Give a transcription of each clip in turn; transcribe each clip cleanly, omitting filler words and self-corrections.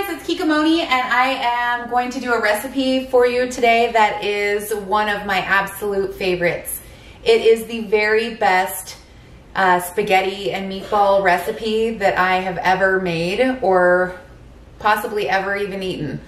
guys, it's Kikamoni, and I am going to do a recipe for you today that is one of my absolute favorites. It is the very best spaghetti and meatball recipe that I have ever made or possibly ever even eaten.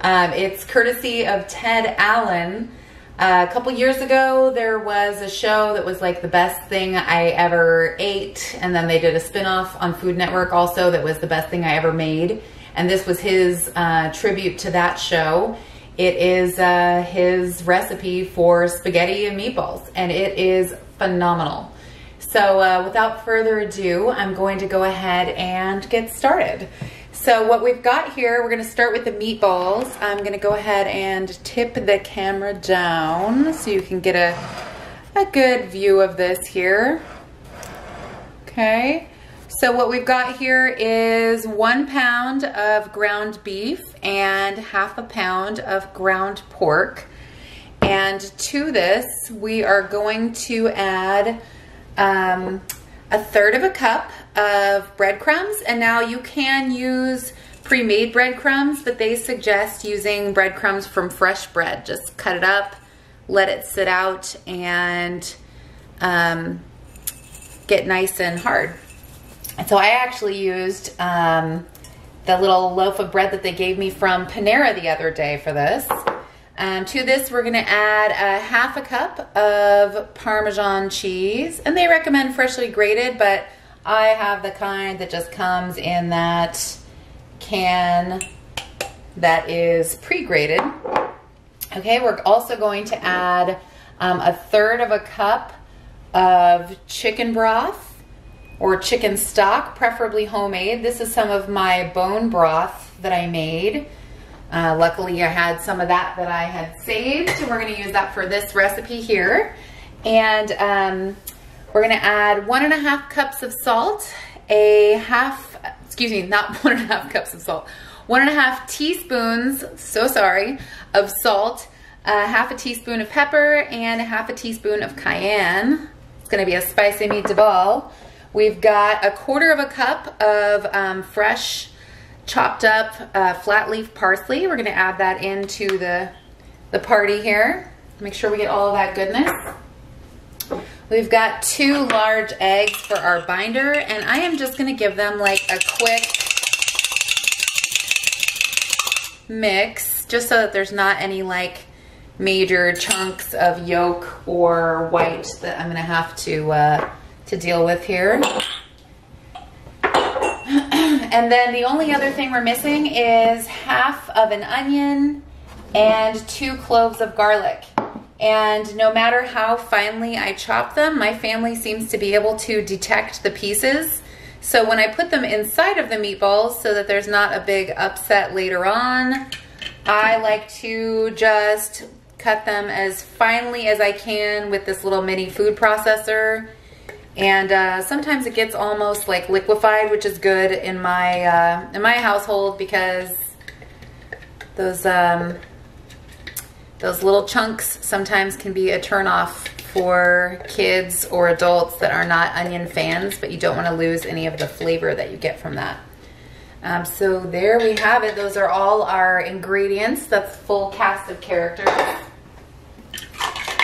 It's courtesy of Ted Allen. A couple years ago, there was a show that was like the best thing I ever ate, and then they did a spin-off on Food Network also that was the best thing I ever made, and this was his tribute to that show. It is his recipe for spaghetti and meatballs, and it is phenomenal. So without further ado, I'm going to go ahead and get started. So what we've got here, we're going to start with the meatballs. I'm going to go ahead and tip the camera down so you can get a good view of this here. Okay, so what we've got here is 1 pound of ground beef and ½ a pound of ground pork. And to this, we are going to add 1/3 of a cup of breadcrumbs, and now you can use pre-made breadcrumbs, but they suggest using breadcrumbs from fresh bread. Just cut it up, let it sit out, and get nice and hard. And so I actually used the little loaf of bread that they gave me from Panera the other day for this. To this, we're gonna add ½ a cup of Parmesan cheese, and they recommend freshly grated, but I have the kind that just comes in that can that is pre-grated. Okay, we're also going to add 1/3 of a cup of chicken broth or chicken stock, preferably homemade. This is some of my bone broth that I made. Luckily I had some of that I had saved, and we're going to use that for this recipe here. And we're going to add 1½ cups of salt, not 1½ cups of salt, 1½ teaspoons, so sorry, of salt, ½ a teaspoon of pepper, and ½ a teaspoon of cayenne. It's going to be a spicy meatball. We've got 1/4 of a cup of fresh chopped up flat leaf parsley. We're going to add that into the party here. Make sure we get all of that goodness. We've got 2 large eggs for our binder, and I am just going to give them like a quick mix just so that there's not any like major chunks of yolk or white that I'm going to have to deal with here. And then the only other thing we're missing is ½ of an onion and 2 cloves of garlic. And no matter how finely I chop them, my family seems to be able to detect the pieces. So when I put them inside of the meatballs so that there's not a big upset later on, I like to just cut them as finely as I can with this little mini food processor. And sometimes it gets almost like liquefied, which is good in my household, because those little chunks sometimes can be a turnoff for kids or adults that are not onion fans, but you don't want to lose any of the flavor that you get from that. So there we have it. Those are all our ingredients. That's full cast of characters.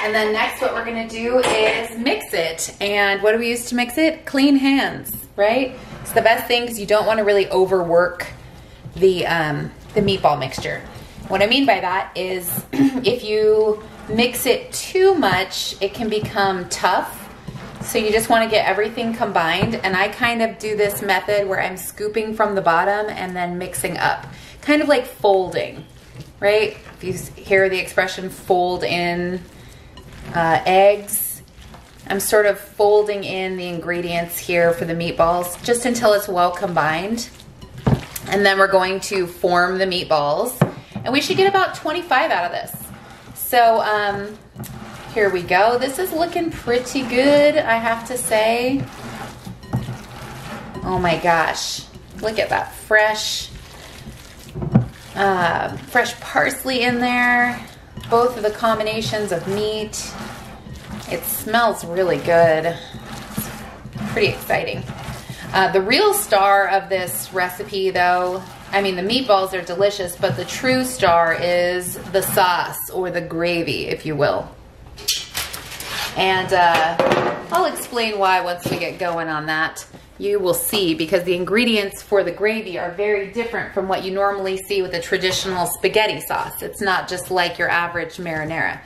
And then next what we're going to do is mix it. And what do we use to mix it? Clean hands, right? It's the best thing because you don't want to really overwork the meatball mixture. What I mean by that is if you mix it too much, it can become tough. So you just want to get everything combined. And I kind of do this method where I'm scooping from the bottom and then mixing up. Kind of like folding, right? If you hear the expression fold in eggs, I'm sort of folding in the ingredients here for the meatballs just until it's well combined. And then we're going to form the meatballs. And we should get about 25 out of this. So here we go. This is looking pretty good, I have to say. Oh my gosh. Look at that fresh parsley in there. Both of the combinations of meat. It smells really good. It's pretty exciting. The real star of this recipe though, I mean the meatballs are delicious, but the true star is the sauce or the gravy, if you will. And I'll explain why once we get going on that. You will see, because the ingredients for the gravy are very different from what you normally see with a traditional spaghetti sauce. It's not just like your average marinara.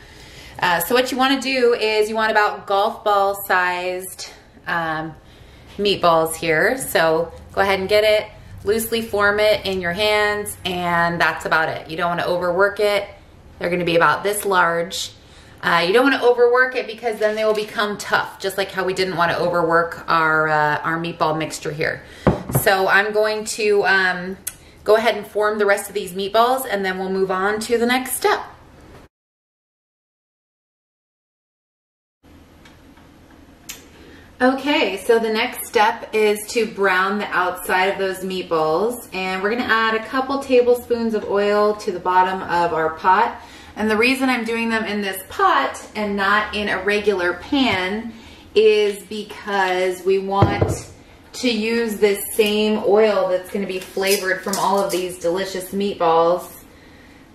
So what you want to do is you want about golf ball sized meatballs here. So go ahead and get it, loosely form it in your hands, and that's about it. You don't want to overwork it. They're going to be about this large. You don't want to overwork it because then they will become tough, just like how we didn't want to overwork our meatball mixture here. So I'm going to go ahead and form the rest of these meatballs, and then we'll move on to the next step. Okay, so the next step is to brown the outside of those meatballs, and we're going to add a couple tablespoons of oil to the bottom of our pot. And the reason I'm doing them in this pot and not in a regular pan is because we want to use this same oil that's going to be flavored from all of these delicious meatballs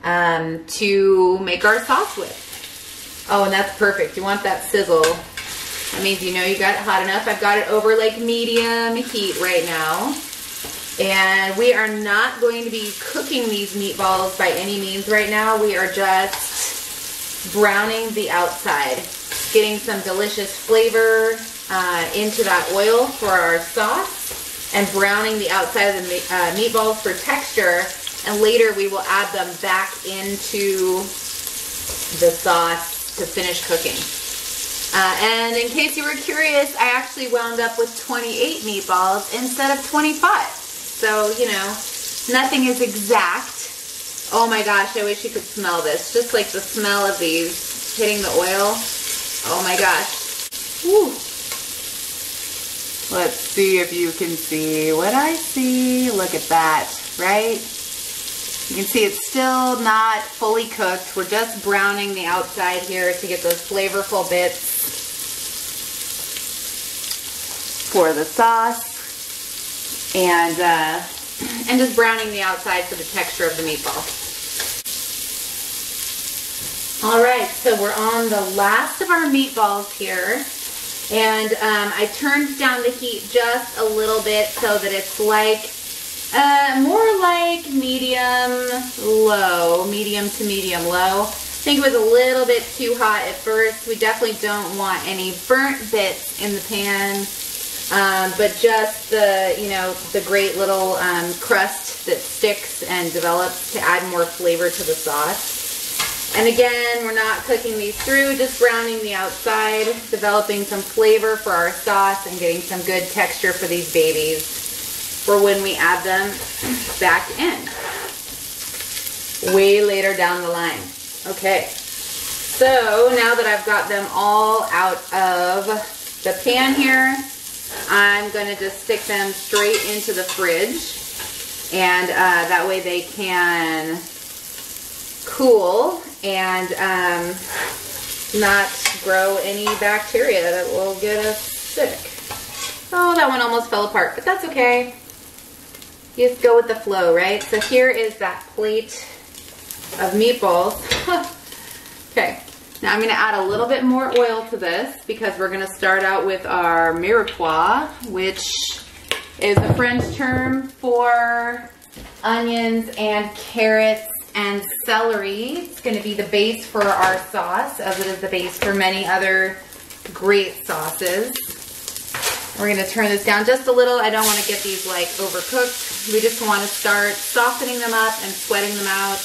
to make our sauce with. Oh, and that's perfect. You want that sizzle. That means you know you got it hot enough. I've got it over like medium heat right now. And we are not going to be cooking these meatballs by any means right now. We are just browning the outside, getting some delicious flavor into that oil for our sauce, and browning the outside of the meatballs for texture. And later we will add them back into the sauce to finish cooking. And in case you were curious, I actually wound up with 28 meatballs instead of 25. So, you know, nothing is exact. Oh my gosh, I wish you could smell this. Just like the smell of these hitting the oil. Oh my gosh. Woo. Let's see if you can see what I see. Look at that, right? You can see it's still not fully cooked. We're just browning the outside here to get those flavorful bits for the sauce. And just browning the outside for the texture of the meatball. All right, so we're on the last of our meatballs here. And I turned down the heat just a little bit so that it's like, more like medium to medium low. I think it was a little bit too hot at first. We definitely don't want any burnt bits in the pan. But just the, you know, the great little crust that sticks and develops to add more flavor to the sauce. And again, we're not cooking these through, just browning the outside, developing some flavor for our sauce, and getting some good texture for these babies for when we add them back in way later down the line. Okay, so now that I've got them all out of the pan here, I'm going to just stick them straight into the fridge, and that way they can cool and not grow any bacteria that will get us sick. Oh, that one almost fell apart, but that's okay. You just go with the flow, right? So here is that plate of meatballs. Okay. Now I'm going to add a little bit more oil to this because we're going to start out with our mirepoix, which is a French term for onions and carrots and celery. It's going to be the base for our sauce, as it is the base for many other great sauces. We're going to turn this down just a little. I don't want to get these like overcooked. We just want to start softening them up and sweating them out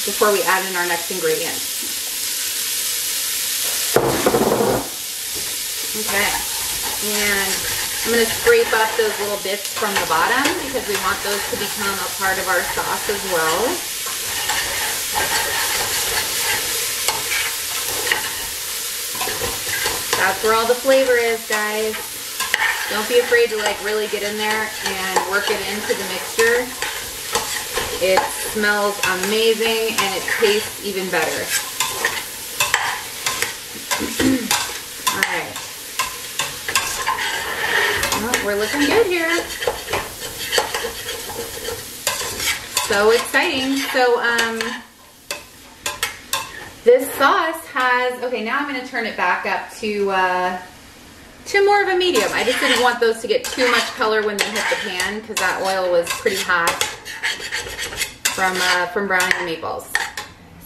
before we add in our next ingredient. Okay, and I'm going to scrape up those little bits from the bottom because we want those to become a part of our sauce as well. That's where all the flavor is, guys. Don't be afraid to like really get in there and work it into the mixture. It smells amazing and it tastes even better. Alright. we're looking good here. So exciting. So this sauce has, okay, now I'm going to turn it back up to more of a medium. I just didn't want those to get too much color when they hit the pan because that oil was pretty hot from browning the meatballs.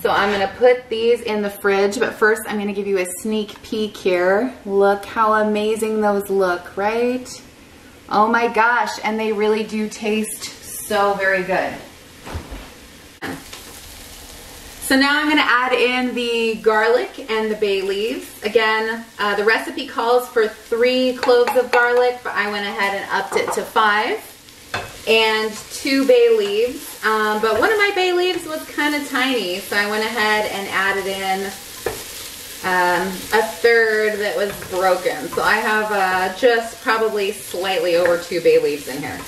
So I'm going to put these in the fridge, but first I'm going to give you a sneak peek here. Look how amazing those look, right? Oh my gosh, and they really do taste so very good. So now I'm going to add in the garlic and the bay leaves. Again, the recipe calls for 3 cloves of garlic, but I went ahead and upped it to 5. And 2 bay leaves. But one of my bay leaves was kind of tiny, so I went ahead and added in a 1/3 that was broken. So I have just probably slightly over 2 bay leaves in here.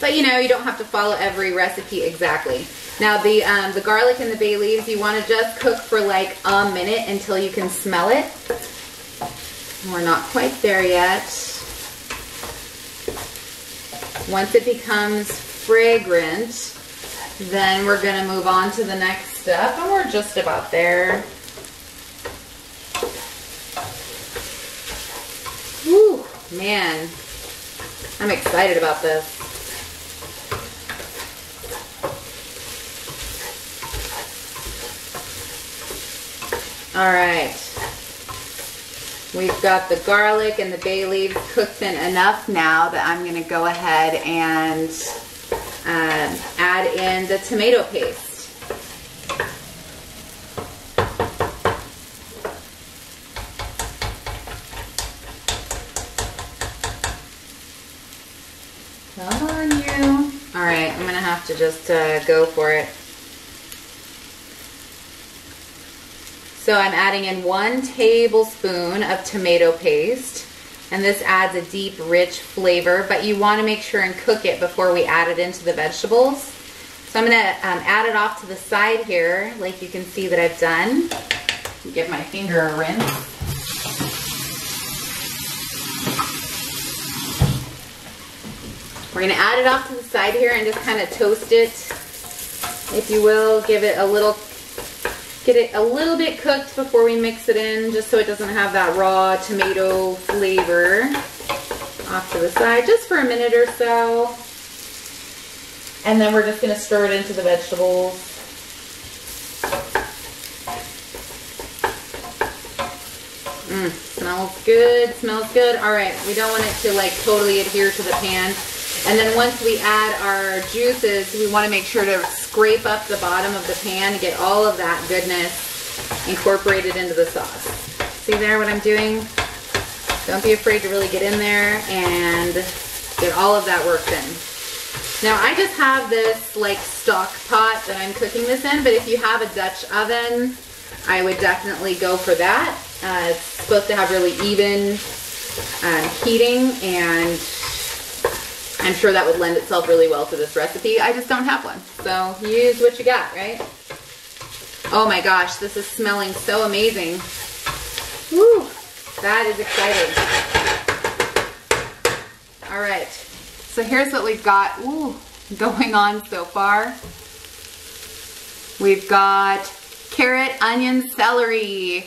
But you know, you don't have to follow every recipe exactly. Now the garlic and the bay leaves, you want to just cook for like a minute until you can smell it. We're not quite there yet. Once it becomes fragrant, then we're going to move on to the next step, and we're just about there. Whew, man, I'm excited about this. All right, we've got the garlic and the bay leaves cooked in enough now that I'm going to go ahead and add in the tomato paste. Come on, you. All right, I'm going to have to just go for it. So I'm adding in 1 tablespoon of tomato paste, and this adds a deep, rich flavor, but you want to make sure and cook it before we add it into the vegetables. So I'm going to add it off to the side here, like you can see that I've done. Give my finger a rinse. We're going to add it off to the side here and just kind of toast it, if you will. Get it a little bit cooked before we mix it in, just so it doesn't have that raw tomato flavor. Off to the side, just for a minute or so. And then we're just going to stir it into the vegetables. Smells good, smells good. All right, we don't want it to like totally adhere to the pan. And then once we add our juices, we want to make sure to scrape up the bottom of the pan and get all of that goodness incorporated into the sauce. See there what I'm doing? Don't be afraid to really get in there and get all of that worked in. Now I just have this like stock pot that I'm cooking this in, but if you have a Dutch oven, I would definitely go for that. It's supposed to have really even heating, and I'm sure that would lend itself really well to this recipe. I just don't have one. So use what you got, right? Oh my gosh, this is smelling so amazing. Woo, that is exciting. All right, so here's what we've got going on so far. We've got carrot, onion, celery,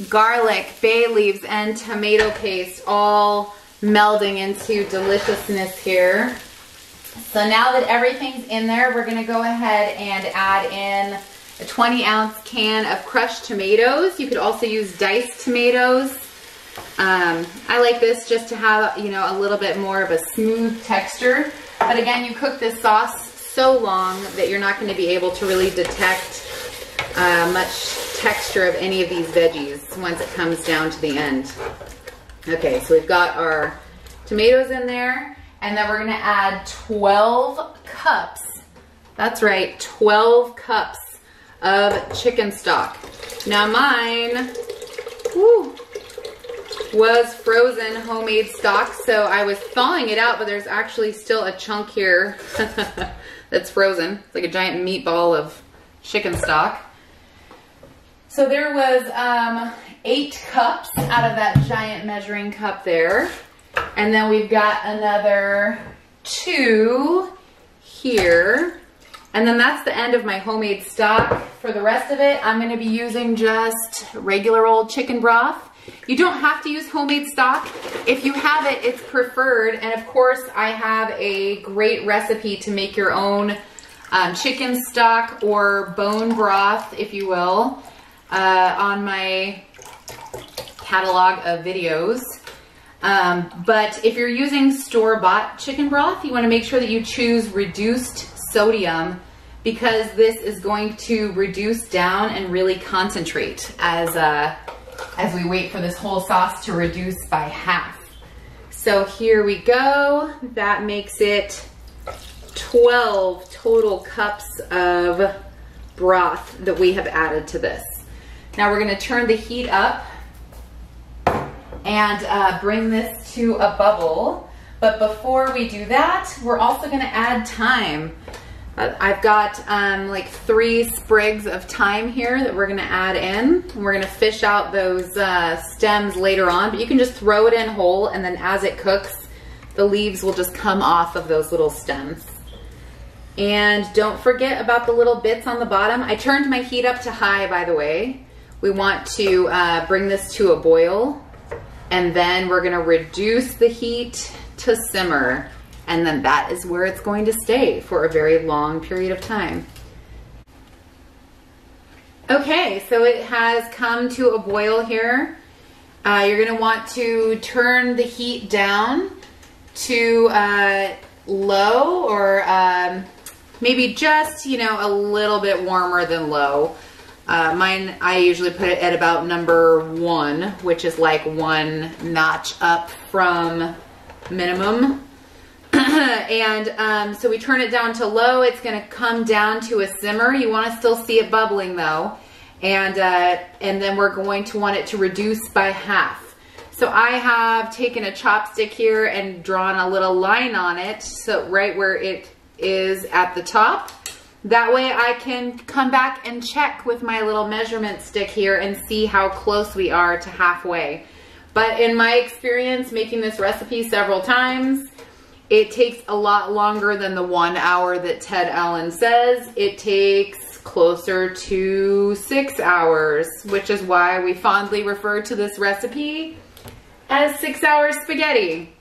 garlic, bay leaves, and tomato paste all melding into deliciousness here. So now that everything's in there, we're gonna go ahead and add in a 20-ounce can of crushed tomatoes. You could also use diced tomatoes. I like this just to have, you know, a little bit more of a smooth texture. But again, you cook this sauce so long that you're not going to be able to really detect much texture of any of these veggies once it comes down to the end. Okay, so we've got our tomatoes in there, and then we're going to add 12 cups. That's right, 12 cups of chicken stock. Now mine was frozen homemade stock, so I was thawing it out, but there's actually still a chunk here that's frozen. It's like a giant meatball of chicken stock. So there was 8 cups out of that giant measuring cup there. And then we've got another 2 here. And then that's the end of my homemade stock. For the rest of it, I'm gonna be using just regular old chicken broth. You don't have to use homemade stock. If you have it, it's preferred. And of course, I have a great recipe to make your own chicken stock or bone broth, if you will, on my catalog of videos. But if you're using store-bought chicken broth, you want to make sure that you choose reduced sodium, because this is going to reduce down and really concentrate as we wait for this whole sauce to reduce by half. So here we go. That makes it 12 total cups of broth that we have added to this. Now we're going to turn the heat up and bring this to a bubble. But before we do that, we're also going to add thyme. I've got like 3 sprigs of thyme here that we're going to add in. We're going to fish out those stems later on, but you can just throw it in whole, and then as it cooks, the leaves will just come off of those little stems. And don't forget about the little bits on the bottom. I turned my heat up to high, by the way. We want to bring this to a boil, and then we're going to reduce the heat to simmer. And then that is where it's going to stay for a very long period of time. Okay, so it has come to a boil here. You're going to want to turn the heat down to low, or maybe just, you know, a little bit warmer than low. Mine, I usually put it at about number 1, which is like 1 notch up from minimum. And so we turn it down to low. It's going to come down to a simmer. You want to still see it bubbling though. And then we're going to want it to reduce by half. So I have taken a chopstick here and drawn a little line on it, so right where it is at the top. That way I can come back and check with my little measurement stick here and see how close we are to halfway. But in my experience making this recipe several times, it takes a lot longer than the 1 hour that Ted Allen says. It takes closer to 6 hours, which is why we fondly refer to this recipe as 6-hour spaghetti.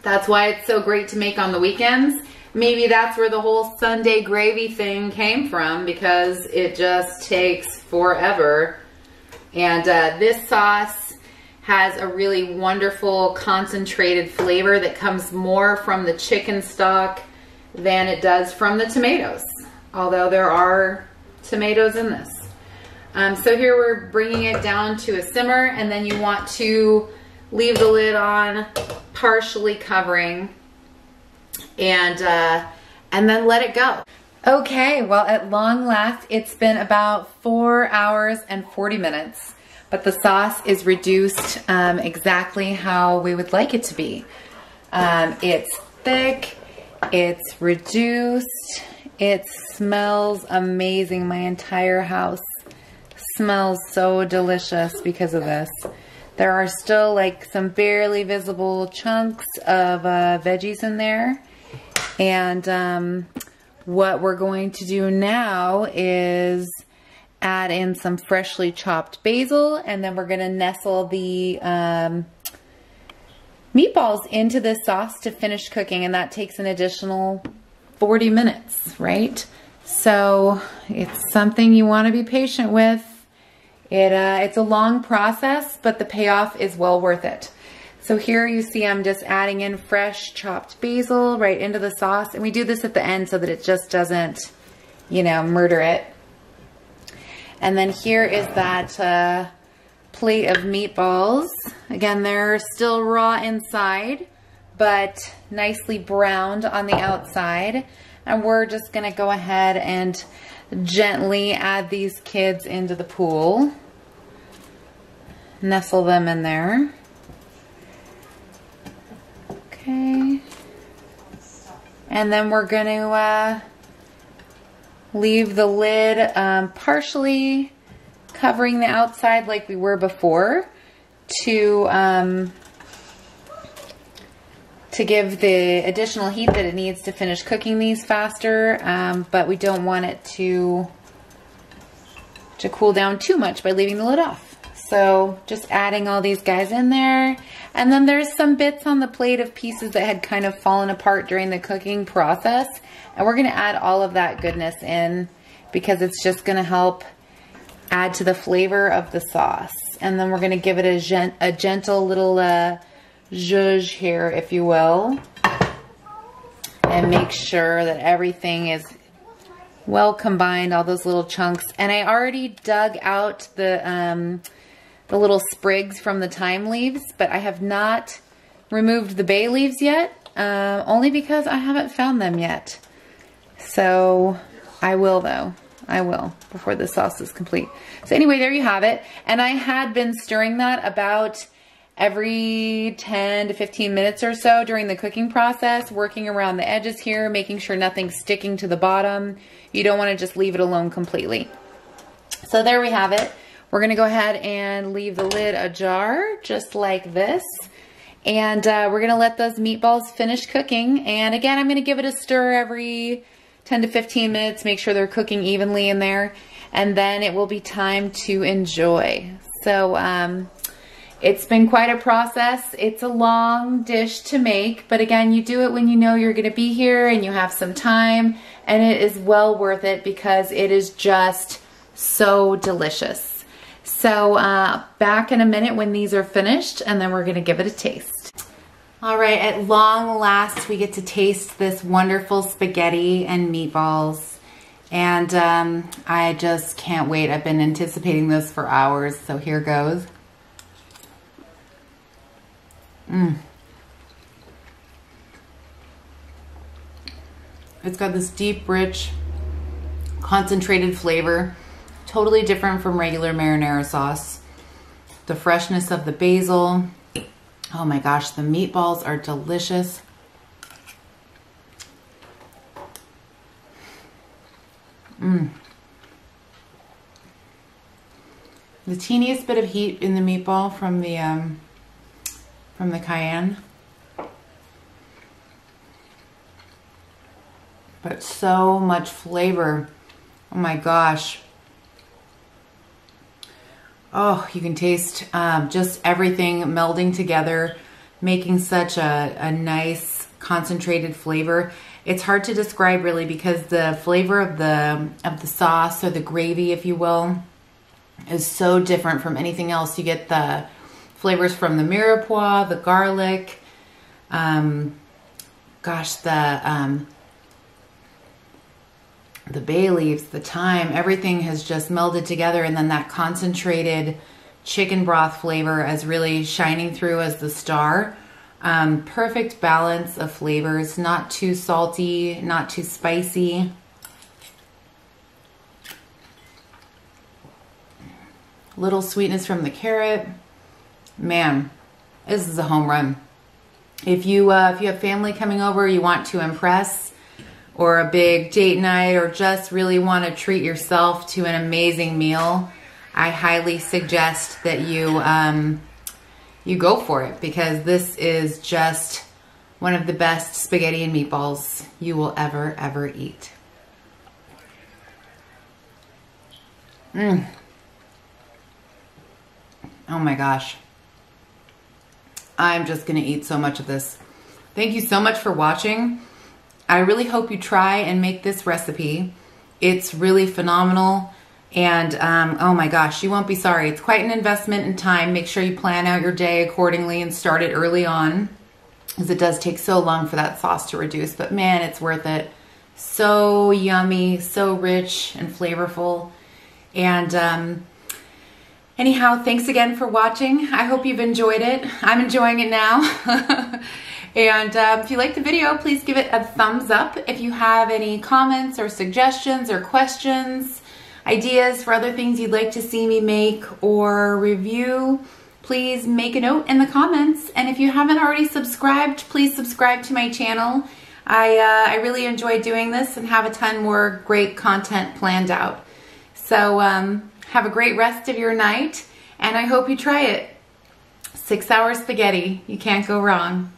That's why it's so great to make on the weekends. Maybe that's where the whole Sunday gravy thing came from, because it just takes forever. And this sauce has a really wonderful concentrated flavor that comes more from the chicken stock than it does from the tomatoes, although there are tomatoes in this. So here we're bringing it down to a simmer, and then you want to leave the lid on, partially covering, and then let it go. Okay, well, at long last, it's been about 4 hours and 40 minutes. But the sauce is reduced exactly how we would like it to be. It's thick, it's reduced, it smells amazing. My entire house smells so delicious because of this. There are still like some barely visible chunks of veggies in there. And what we're going to do now is add in some freshly chopped basil, and then we're going to nestle the meatballs into this sauce to finish cooking, and that takes an additional 40 minutes, right? So it's something you want to be patient with. It's a long process, but the payoff is well worth it. So here you see I'm just adding in fresh chopped basil right into the sauce, and we do this at the end so that it just doesn't, you know, murder it. And then here is that plate of meatballs. Again, they're still raw inside, but nicely browned on the outside. And we're just gonna go ahead and gently add these kids into the pool. Nestle them in there. Okay. And then we're gonna leave the lid partially covering the outside like we were before to to give the additional heat that it needs to finish cooking these faster, but we don't want it to cool down too much by leaving the lid off. So just adding all these guys in there. And then there's some bits on the plate of pieces that had kind of fallen apart during the cooking process. And we're gonna add all of that goodness in because it's just gonna help add to the flavor of the sauce. And then we're gonna give it a gentle little zhuzh here, if you will. And make sure that everything is well combined, all those little chunks. And I already dug out the little sprigs from the thyme leaves, but I have not removed the bay leaves yet, only because I haven't found them yet. So I will though. I will before the sauce is complete. So anyway, there you have it. And I had been stirring that about every 10 to 15 minutes or so during the cooking process, working around the edges here, making sure nothing's sticking to the bottom. You don't want to just leave it alone completely. So there we have it. We're going to go ahead and leave the lid ajar, just like this. And we're going to let those meatballs finish cooking. And again, I'm going to give it a stir every 10 to 15 minutes, make sure they're cooking evenly in there. And then it will be time to enjoy. So it's been quite a process. It's a long dish to make, but again, you do it when you know you're going to be here and you have some time. And it is well worth it because it is just so delicious. So back in a minute when these are finished, and then we're gonna give it a taste. All right, at long last, we get to taste this wonderful spaghetti and meatballs. And I just can't wait. I've been anticipating this for hours, so here goes. It's got this deep, rich, concentrated flavor. Totally different from regular marinara sauce. The freshness of the basil. Oh my gosh, the meatballs are delicious. The teeniest bit of heat in the meatball from the cayenne. But so much flavor. Oh my gosh. Oh, you can taste just everything melding together, making such a nice concentrated flavor. It's hard to describe really because the flavor of the sauce, or the gravy, if you will, is so different from anything else. You get the flavors from the mirepoix, the garlic, the bay leaves, the thyme, everything has just melded together, and then that concentrated chicken broth flavor is really shining through as the star. Perfect balance of flavors, not too salty, not too spicy. Little sweetness from the carrot. Man, this is a home run. If you have family coming over, you want to impress, or a big date night, or just really want to treat yourself to an amazing meal, I highly suggest that you go for it, because this is just one of the best spaghetti and meatballs you will ever eat. Oh my gosh. I'm just gonna eat so much of this. Thank you so much for watching. I really hope you try and make this recipe. It's really phenomenal, and oh my gosh, you won't be sorry. It's quite an investment in time. Make sure you plan out your day accordingly and start it early on, because it does take so long for that sauce to reduce, but man, it's worth it. So yummy, so rich and flavorful. And anyhow, thanks again for watching. I hope you've enjoyed it. I'm enjoying it now. And if you liked the video, please give it a thumbs up. If you have any comments or suggestions or questions, ideas for other things you'd like to see me make or review, please make a note in the comments. And if you haven't already subscribed, please subscribe to my channel. I really enjoy doing this and have a ton more great content planned out. So have a great rest of your night, and I hope you try it. 6-hour spaghetti. You can't go wrong.